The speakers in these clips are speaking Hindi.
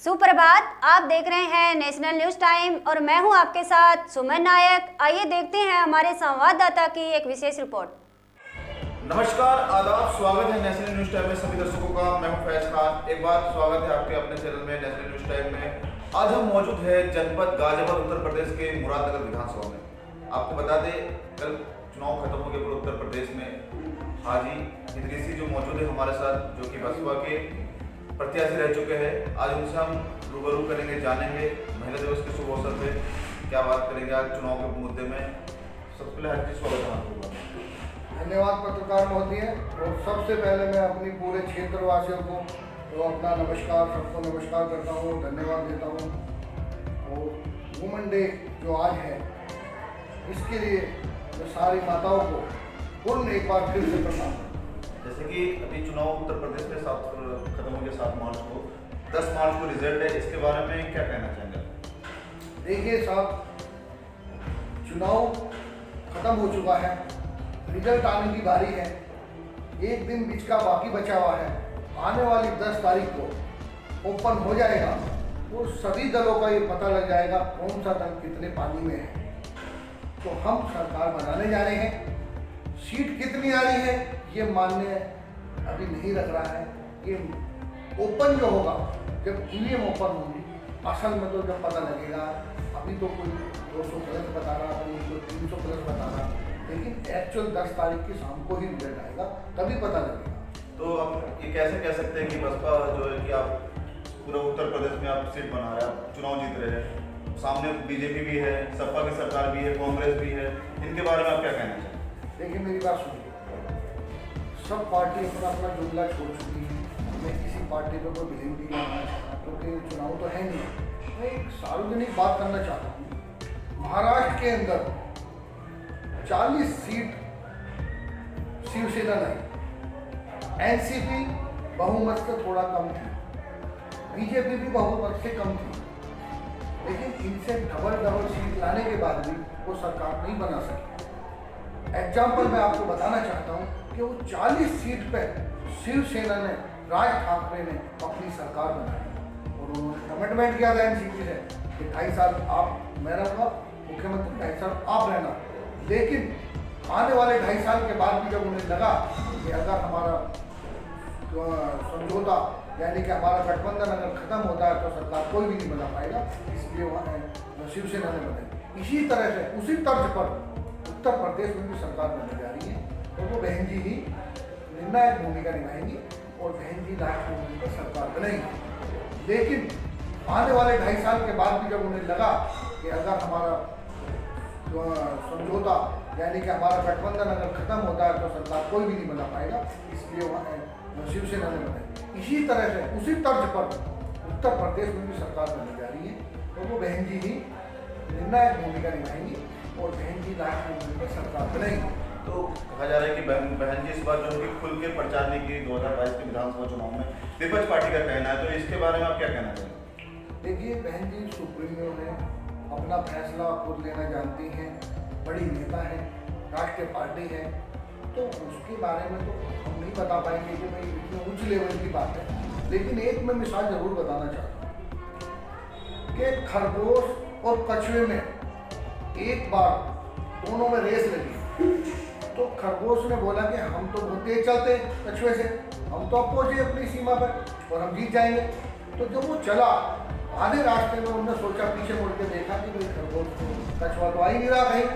सुप्रभात। आप देख रहे हैं नेशनल न्यूज टाइम और मैं हूं आपके साथ सुमन नायक। आइए देखते हैं हमारे संवाददाता की एक विशेष रिपोर्ट। नमस्कार, आदाब, स्वागत है नेशनल न्यूज टाइम में सभी दर्शकों का। मैं हूं फैज खान। एक बार स्वागत है आपके अपने चैनल में नेशनल न्यूज टाइम में। आज हम मौजूद है जनपद गाजियाबाद उत्तर प्रदेश के मुरादनगर विधानसभा में। आपको बता दें, कल चुनाव खत्म हो गए पूरे उत्तर प्रदेश में। हाजी इदरीसी जो मौजूद है हमारे साथ, जो कि बसपा के प्रत्याशी रह चुके हैं। आज उनसे हम रूबरू करेंगे, जानेंगे महिला दिवस के शुभ अवसर पे क्या बात करेंगे आज चुनाव के मुद्दे में। सबसे पहले हाजी स्वागत है आपको। धन्यवाद पत्रकार महोदय। और सबसे पहले मैं अपनी पूरे क्षेत्रवासियों को तो अपना नमस्कार, सबको नमस्कार करता हूँ, धन्यवाद देता हूँ। और वुमेन डे जो आज है, इसके लिए मैं सारी माताओं को पूर्ण एक बार फिर से प्रणाम। जैसे कि अभी चुनाव उत्तर प्रदेश में खत्म हो गया 7 मार्च को, 10 मार्च को रिजल्ट है, इसके बारे में क्या कहना चाहेंगे? देखिए साहब, चुनाव खत्म हो चुका है, रिजल्ट आने की बारी है। एक दिन बीच का बाकी बचा हुआ है। आने वाली 10 तारीख को ओपन हो जाएगा तो सभी दलों का ये पता लग जाएगा कौन सा दल कितने पानी में है। तो हम सरकार बनाने जा रहे हैं। सीट कितनी आ रही है ये मान्य अभी नहीं रख रहा है। ये ओपन जो होगा, जब ईवीएम ओपन होंगी, असल में तो जब पता लगेगा। अभी तो कोई 200 प्लस बता रहा, कोई 300 प्लस बता रहा, लेकिन एक्चुअल 10 तारीख की शाम को ही रिजल्ट आएगा, तभी पता लगेगा। तो आप ये कैसे कह सकते हैं कि बसपा जो है कि आप पूरा उत्तर प्रदेश में आप सीट बना रहे हैं, आप चुनाव जीत रहे हैं, सामने बीजेपी भी है, सपा की सरकार भी है, कांग्रेस भी है, इनके बारे में आप क्या कहना चाहेंगे? देखिए मेरी बात सुनिए, सब पार्टी अपना अपना जुमला छोड़ चुकी है। मैं किसी पार्टी पर कोई ब्लेम नहीं करना चाहता, क्योंकि चुनाव तो है नहीं। मैं एक सार्वजनिक बात करना चाहता हूँ। महाराष्ट्र के अंदर 40 सीट शिवसेना लाई, एनसीपी बहुमत से थोड़ा कम थी, बीजेपी भी बहुमत से कम थी, लेकिन इनसे डबल सीट लाने के बाद भी वो सरकार नहीं बना सकी। एग्जाम्पल मैं आपको बताना चाहता हूँ कि वो 40 सीट पे शिवसेना ने, राज ठाकरे ने अपनी सरकार बनाई और उन्होंने कमिटमेंट किया था एनसीपी से कि 2.5 साल आप, मैं रहूँगा मुख्यमंत्री, 2.5 साल आप रहना। लेकिन आने वाले 2.5 साल के बाद भी जब उन्हें लगा कि अगर हमारा समझौता यानी कि हमारा गठबंधन अगर खत्म होता है तो सरकार कोई भी नहीं बना पाएगा, इसलिए वहाँ शिवसेना ने बनाई। इसी तरह से उसी तर्ज पर उत्तर प्रदेश में भी सरकार बनने जा रही है और वो बहन जी ही निर्णायक भूमिका निभाएंगी और बहन जी लाख की सरकार बनेगी। लेकिन आने वाले 2.5 साल के बाद भी जब उन्हें लगा कि अगर हमारा समझौता यानी कि हमारा गठबंधन अगर खत्म होता है तो सरकार कोई भी नहीं बना पाएगा, इसलिए वहाँ शिवसेना ने बनाई। इसी तरह से उसी तर्ज पर उत्तर प्रदेश में भी सरकार बनने जा रही है और वो बहन जी ही निर्णायक भूमिका निभाएंगी और बहन जी लाख की सरकार बनेगी। तो कहा जा रहा है कि बहन जी इस बार जो है खुल के प्रचार नहीं की 2022 के विधानसभा चुनाव में, विपक्ष पार्टी का कहना है, तो इसके बारे में आप क्या कहना चाहेंगे? देखिए, बहन जी सुप्रीमो है, अपना फैसला खुद लेना जानती हैं, बड़ी नेता है, राष्ट्रीय पार्टी है, तो उसके बारे में तो हम नहीं बता पाएंगे कि भाई इतने उच्च लेवल की बात है। लेकिन एक मैं मिसाल जरूर बताना चाहता हूँ कि खरगोश और कछुए में एक बार दोनों में रेस लगी, तो खरगोश ने बोला कि हम तो बहुत तेज चलते हैं कछुए से, हम तो अब पहुंचे अपनी सीमा पर और हम जीत जाएंगे। तो जब वो चला आधे रास्ते में, उन्होंने सोचा, पीछे मुड़ के देखा कि भाई खरगोश कछुआ तो आ ही नहीं रहा कहीं,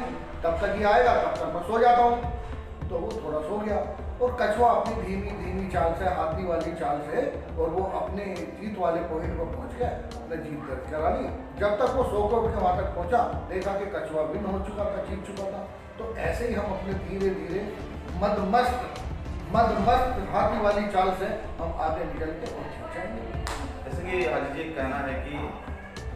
तब तक ही आएगा, तब तक मैं सो जाता हूँ। तो वो थोड़ा सो गया और कछुआ अपनी धीमी चाल से, हाथी वाली चाल से, और वो अपने जीत वाले पॉइंट पर पहुंच गया, अपने जीत दर्ज करा ली। जब तक वो सो कर वहाँ तक पहुंचा, देखा कि कछुआ भी हो चुका था, जीत चुका था। तो ऐसे ही हम अपने धीरे धीरे मदमस्त हाथी वाली चाल से हम आगे निकल के और जीत जाएंगे। जैसे कि हाजी जी कहना है कि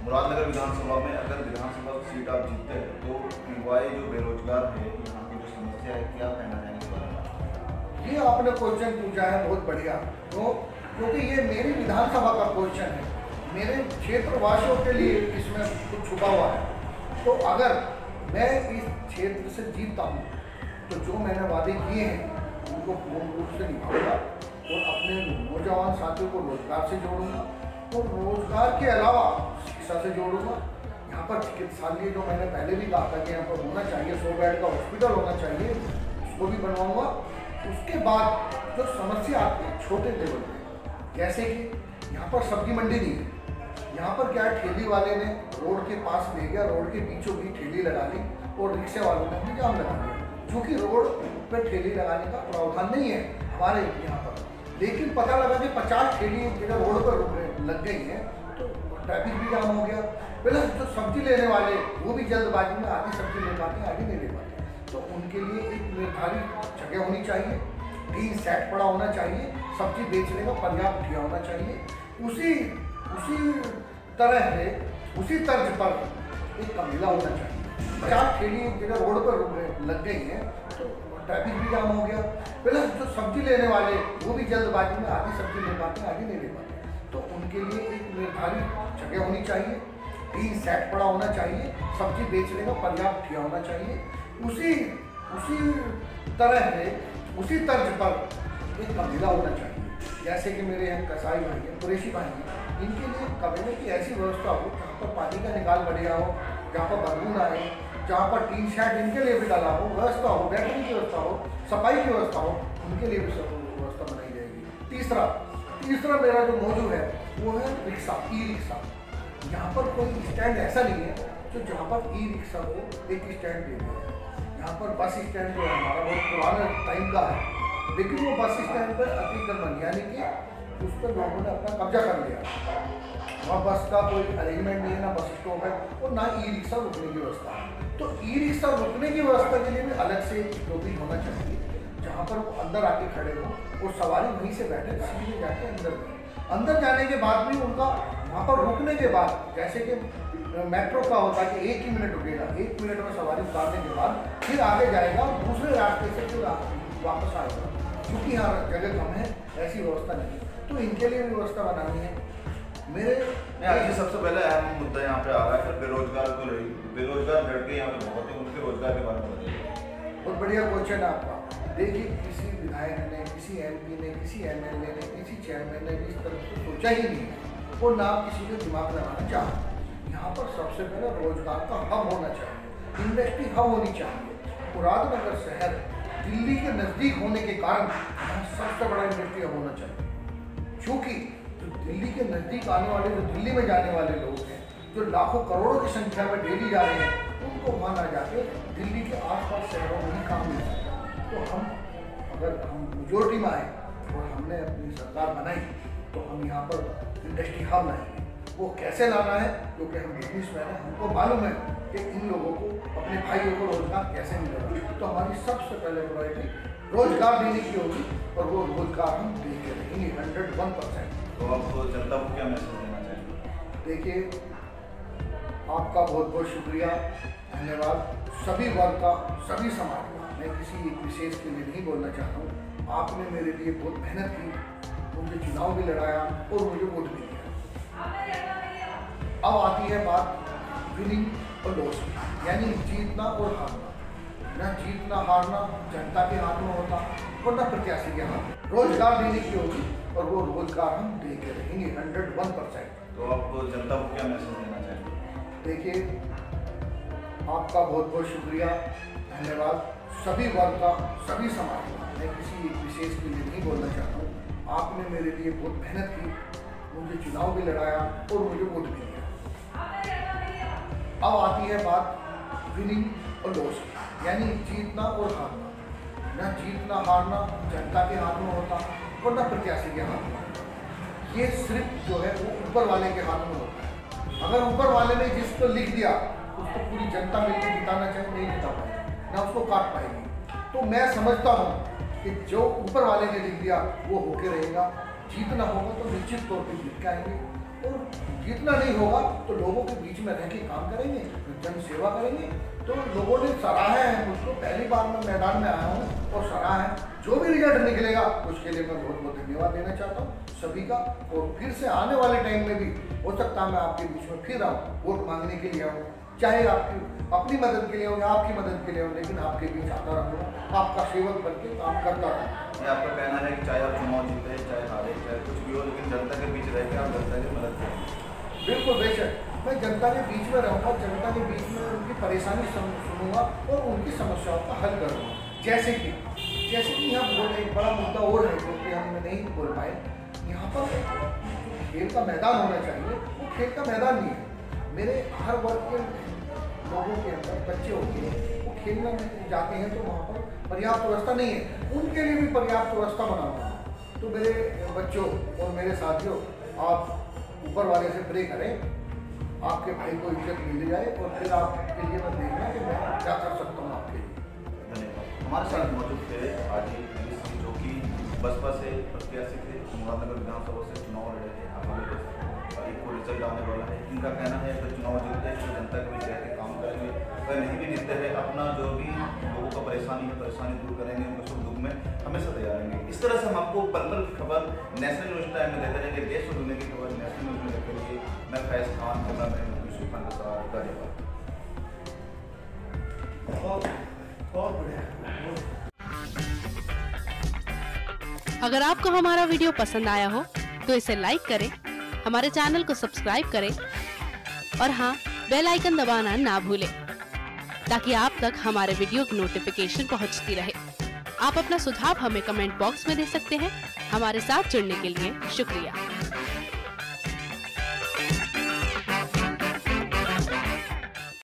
मुरादनगर विधानसभा में अगर विधानसभा सीट आप जीतते हैं तो युवाएं जो बेरोजगार है, यहाँ की जो समस्या है, क्या कहना चाहेंगे इस बारे में? ये आपने क्वेश्चन पूछा है बहुत बढ़िया, तो क्योंकि ये मेरी विधानसभा का क्वेश्चन है, मेरे क्षेत्रवासियों के लिए इसमें कुछ छुपा हुआ है। तो अगर मैं इस क्षेत्र से जीतता हूँ तो जो मैंने वादे किए हैं उनको पूर्ण रूप से निभाऊंगा और अपने नौजवान साथियों को रोजगार से जोड़ूंगा को रोजगार के अलावा शिक्षा से जोड़ूंगा। यहाँ पर चिकित्सालय जो मैंने पहले भी कहा था कि यहाँ पर होना चाहिए, 100 बेड का हॉस्पिटल होना चाहिए, उसको भी बनवाऊंगा। उसके बाद जो समस्या आती है छोटे लेवल पे, जैसे कि यहाँ पर सब्जी मंडी नहीं है, यहाँ पर क्या है, ठेली वाले ने रोड के पास ले गया, रोड के बीचों बीच ठेली लगा ली और रिक्शे वालों ने भी जाम लगा दिया, क्योंकि रोड पर ठेली लगाने का प्रावधान नहीं है हमारे यहाँ पर। लेकिन पता लगा कि 50 ठेली जगह रोड पर लग गई हैं, तो ट्रैफिक भी जाम हो गया। प्लस जो सब्जी लेने वाले वो भी जल्दबाजी में आधी सब्जी ले पाते हैं, आधी नहीं ले पाते। तो उनके लिए एक निर्धारित जगह होनी चाहिए, 3 सेट पड़ा होना चाहिए, सब्जी बेचने का पर्याप्त ठिया होना चाहिए। उसी तरह है, उसी तर्ज पर एक कमीला होना चाहिए। 50 ठेली जगह रोड पर लग गई हैं, तो ट्रैफिक भी जाम हो गया। प्लस जो सब्जी लेने वाले वो भी जल्दबाजी में आधी सब्जी ले पाते हैं, आधी नहीं ले पाते। तो उनके लिए एक निर्धारित जगह होनी चाहिए, 3 सेट पड़ा होना चाहिए, सब्जी बेचने का पर्याप्त ठिया होना चाहिए। उसी तरह है, उसी तर्ज पर एक कमीला होना चाहिए। जैसे कि मेरे यहाँ कसाई भाई हैं, कुरैशी भाई हैं, इनके लिए कमीले की ऐसी व्यवस्था हो जहाँ पर पानी का निकाल बढ़िया हो, जहाँ पर बदबू ना आए, जहाँ पर टीन शेड इनके लिए भी डाला हो, व्यवस्था हो, बैठने की व्यवस्था हो, सफाई की व्यवस्था हो, उनके लिए भी सब व्यवस्था बनाई जाएगी। तीसरा मेरा जो मौजू है वो है रिक्शा, ई रिक्शा। यहाँ पर कोई स्टैंड ऐसा नहीं है जो जहाँ पर ई रिक्शा को एक स्टैंड दे दिया है। यहाँ पर बस स्टैंड जो है हमारा बहुत पुराना टाइम का है, लेकिन वो बस स्टैंड पर अतिक्रमण यानी कि उस पर लोगों ने अपना कब्जा कर लिया। वहाँ बस का कोई अरेंजमेंट नहीं है, ना बस स्टॉप है और ना ई रिक्शा रुकने की व्यवस्था है। तो ई रिक्शा रुकने की व्यवस्था के लिए भी अलग से स्टॉपेज होना चाहिए, जहाँ पर वो अंदर आके खड़े हो और सवारी वहीं से बैठे, सीधे जाके अंदर जाने के बाद भी उनका वहाँ पर रुकने के बाद, जैसे कि मेट्रो का होता है कि 1 ही मिनट रुकेगा, 1 मिनट में सवारी उतारने के बाद फिर आगे जाएगा और दूसरे रास्ते से फिर वापस आएगा। क्योंकि यहाँ जगह कम है, ऐसी व्यवस्था नहीं है, तो इनके लिए व्यवस्था बनानी है। आज सबसे पहले अहम मुद्दा यहाँ पे आ रहा है फिर बेरोजगार को रही, बेरोजगार लड़के यहाँ पे बहुत ही, उनके रोजगार के बारे में बताइए। बहुत बढ़िया क्वेश्चन है आपका। देखिए, किसी विधायक ने, किसी MP ने, किसी MLA ने, किसी चेयरमैन ने भी इस तरफ से सोचा ही नहीं है और ना किसी ने दिमाग लगाना चाहा। यहाँ पर सबसे पहले रोजगार का हब होना चाहिए, इंडस्ट्री हब होनी चाहिए। मुरादनगर शहर दिल्ली के नज़दीक होने के कारण सबसे बड़ा इंडस्ट्री हब होना चाहिए, क्योंकि जो दिल्ली के नज़दीक आने वाले, जो दिल्ली में जाने वाले लोग हैं, जो लाखों करोड़ों की संख्या में डेली जा रहे हैं, उनको वहाँ ना जाके दिल्ली के आसपास शहरों में ही काम मिल सकता है। तो अगर हम मेजोरिटी में आए और हमने अपनी सरकार बनाई तो हम यहाँ पर इंडस्ट्री हब लाएंगे। वो कैसे लाना है, क्योंकि हम बिजनेसमैन हैं, हमको मालूम है कि इन लोगों को, अपने भाइयों को रोजगार कैसे मिलेगा। तो हमारी सबसे पहले प्रायोरिटी रोजगार देने की होगी और वो रोजगार हम देते रहेंगे 101%। तो आप जनता को क्या मैसेज देना चाहेंगे? देखिए, आपका बहुत बहुत शुक्रिया, धन्यवाद सभी वर्ग का, सभी समाज का। मैं किसी एक विशेष के लिए नहीं बोलना चाहता हूँ। आपने मेरे लिए बहुत मेहनत की, मुझे चुनाव भी लड़ाया और मुझे वोट भी दिया। अब आती है बात विनिंग और लॉस, यानी जीतना और हारना। न जीतना हारना जनता के हाथ में होता और न प्रत्याशी के हाथ में। रोजगार देने की होगी और वो रोजगार हम देते रहेंगे 101%। तो आप जनता को क्या मैसेज देना चाहेंगे? देखिए, आपका बहुत बहुत शुक्रिया, धन्यवाद सभी वर्ग का, सभी समाज का। मैं किसी एक विशेष के लिए नहीं बोलना चाहता हूँ। आपने मेरे लिए बहुत मेहनत की, मुझे चुनाव भी लड़ाया और मुझे वोट भी दिया। अब आती है बात विनिंग और लॉस, यानी जीतना और हारना। न जीतना हारना जनता के हाथ में होता और न प्रत्याशी के हाथ में। ये सिर्फ जो है वो ऊपर वाले के हाथ में होता है। अगर ऊपर वाले ने जिसको लिख दिया, उसको पूरी जनता मिलकर जिताना चाहे, नहीं जिता पाएगी, ना उसको काट पाएगी। तो मैं समझता हूँ कि जो ऊपर वाले ने लिख दिया वो होके रहेगा। जीतना होगा तो निश्चित तौर पर जीत के आएंगे, और जीतना नहीं होगा तो लोगों के बीच में रह के काम करेंगे, जन सेवा करेंगे। तो लोगों ने सराहा है मुझको, पहली बार मैं मैदान में आया हूँ और सराहा है। जो भी रिजल्ट निकलेगा उसके लिए मैं बहुत बहुत धन्यवाद देना चाहता हूँ सभी का। और फिर से आने वाले टाइम में भी हो सकता है मैं आपके बीच में फिर आऊँ, वोट मांगने के लिए आऊँ, चाहे आपकी अपनी मदद के लिए हो या आपकी मदद के लिए हो, लेकिन आपके बीच आता रहूँगा, आपका सेवक बनके काम करता रहूँगा। आपका कहना है कि चाहे आप चुनाव जीते, चाहे हारे, चाहे कुछ भी हो, लेकिन जनता के बीच रह के आप जनता की मदद करेंगे। बिल्कुल बेशक, मैं जनता के बीच में रहूँगा, जनता के बीच में उनकी परेशानी सुनूंगा और उनकी समस्याओं का हल करूँगा। जैसे कि यहाँ बोले एक बड़ा मुद्दा और है जो कि हम नहीं बोल पाए, यहाँ पर खेल का मैदान होना चाहिए, वो खेल का मैदान नहीं है। मेरे हर वर्ग के लोगों के अंदर बच्चे होते हैं, वो खेलने जाते हैं तो वहाँ पर पर्याप्त व्यवस्था नहीं है, उनके लिए भी पर्याप्त व्यवस्था बनाऊँगा। तो मेरे बच्चों और मेरे साथियों, आप ऊपर वाले से प्रे करें, आपके भाई को इज्जत मिल जाए और फिर आपके लिए मैं देखना कि मैं क्या कर सकता हूँ आपके लिए। धन्यवाद। हमारे साथ मौजूद थे आज जो कि बसपा से प्रत्याशी थे, मुरादनगर विधानसभा से चुनाव लड़े थे। हमारे एक को रिजल्ट आने वाला है। इनका कहना है अगर चुनाव जीतते हैं तो जनता के बीच रह के काम करेंगे, अगर नहीं भी जीतते हैं अपना जो भी लोगों का परेशानी दूर करेंगे, उनके सुख दुख में हमेशा तैयार रहेंगे। इस तरह से हम आपको पल पल की खबर नेशनल न्यूज़ टाइम में देते रहेंगे। देश और दुनिया की खबर नेशनल न्यूज़ में देखते रहिए। मैं फैज खान, कैमरामैन यूसुफ खान के साथ, धन्यवाद। बहुत बढ़िया। अगर आपको हमारा वीडियो पसंद आया हो तो इसे लाइक करें, हमारे चैनल को सब्सक्राइब करें और हाँ, बेल आइकन दबाना ना भूलें ताकि आप तक हमारे वीडियो की नोटिफिकेशन पहुंचती रहे। आप अपना सुझाव हमें कमेंट बॉक्स में दे सकते हैं। हमारे साथ जुड़ने के लिए शुक्रिया।